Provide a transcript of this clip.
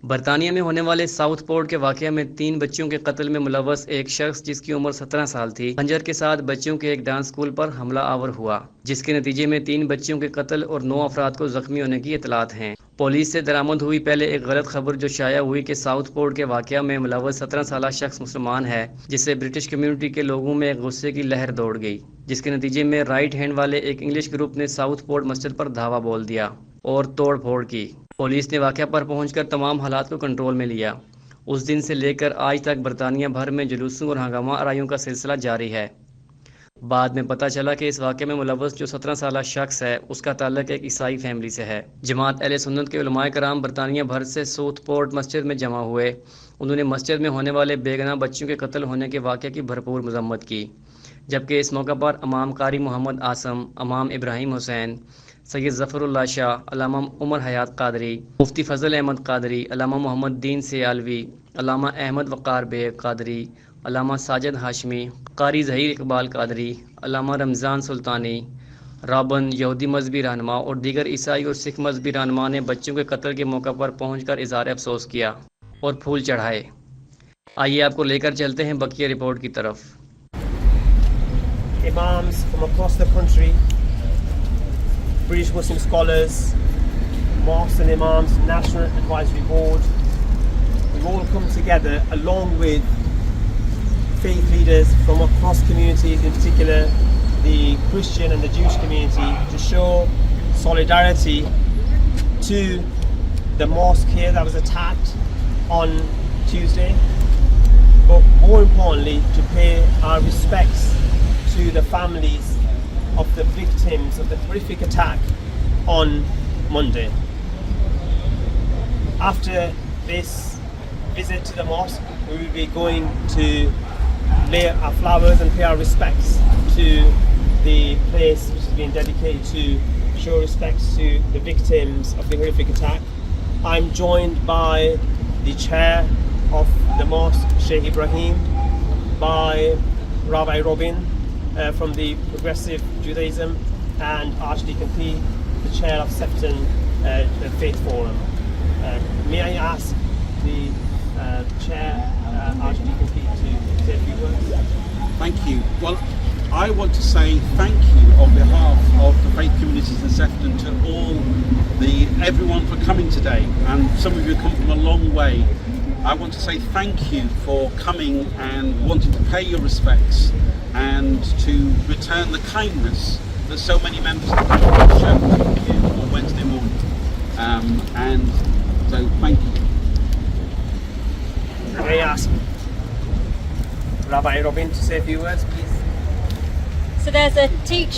برطانیہ میں ہونے والے ساؤتھ پورٹ کے واقعے میں 3 بچیوں کے قتل میں ملوث ایک شخص جس کی عمر 17 سال تھی، خنجر کے ساتھ بچیوں کے ایک ڈانس سکول پر حملہ آور ہوا، جس کے نتیجے میں 3 بچیوں کے قتل اور 9 افراد کو زخمی ہونے کی اطلاعات ہیں۔ پولیس سے درآمد ہوئی پہلے ایک غلط خبر جو شائع ہوئی کہ ساؤتھ پورٹ کے واقعہ میں ملوث 17 سالہ شخص مسلمان ہے، جس سے برٹش کمیونٹی کے لوگوں میں ایک غصے کی لہر دوڑ گئی، جس کے نتیجے میں رائٹ ہینڈ والے ایک انگلش گروپ نے ساؤتھ پورٹ مسجد پر دھاوا بول دیا اور توڑ پھوڑ کی۔ پولیس نے واقعہ پر پہنچ کر تمام حالات کو کنٹرول میں لیا۔ اس دن سے لے کر آج تک برطانیہ بھر میں جلوسوں اور ہنگامہ آرائیوں کا سلسلہ جاری ہے۔ بعد میں پتہ چلا کہ اس واقعے میں ملوث جو 17 سالہ شخص ہے، اس کا تعلق ایک عیسائی فیملی سے ہے۔ جماعت اہل سنت کے علماء کرام برطانیہ بھر سے ساؤتھ پورٹ مسجد میں جمع ہوئے۔ انہوں نے مسجد میں ہونے والے بے گناہ بچیوں کے قتل ہونے کے واقعے کی بھرپور مذمت کی، جبکہ اس موقع پر امام قاری محمد آسم، امام ابراہیم حسین، سید ظفر اللہ شاہ، علامہ عمر حیات قادری، مفتی فضل احمد قادری، علامہ محمد دین سیالوی، علامہ احمد وقار بیگ قادری، علامہ ساجد ہاشمی، قاری ظہیر اقبال قادری، علامہ رمضان سلطانی، رابن، یہودی مذہبی رہنما اور دیگر عیسائی اور سکھ مذہبی رہنما نے بچوں کے قتل کے موقع پر پہنچ کر اظہار افسوس کیا اور پھول چڑھائے۔ آئیے آپ کو لے کر چلتے ہیں بقیہ رپورٹ کی طرف۔ Imams from across the country, British Muslim scholars, mosques and imams, National Advisory Board, we've all come together along with faith leaders from across communities, in particular the Christian and the Jewish community, to show solidarity to the mosque here that was attacked on Tuesday, but more importantly to pay our respects to the families of the victims of the horrific attack on Monday. After this visit to the mosque, we will be going to lay our flowers and pay our respects to the place which has been dedicated to show respects to the victims of the horrific attack. I'm joined by the chair of the mosque, Sheikh Ibrahim, by Rabbi Robin from the Progressive Judaism, and Archdeacon P, the chair of Sefton Faith Forum. May I ask the chair, Archdeacon P, to say a few words? Thank you. Well, I want to say thank you on behalf of the faith communities in Sefton to everyone for coming today, and some of you come from a long way. I want to say thank you for coming and wanting to pay your respects and to return the kindness that so many members of the community showed here on Wednesday morning. And so thank you. May I ask Rabbi Robin to say a few words, please? So there's a teacher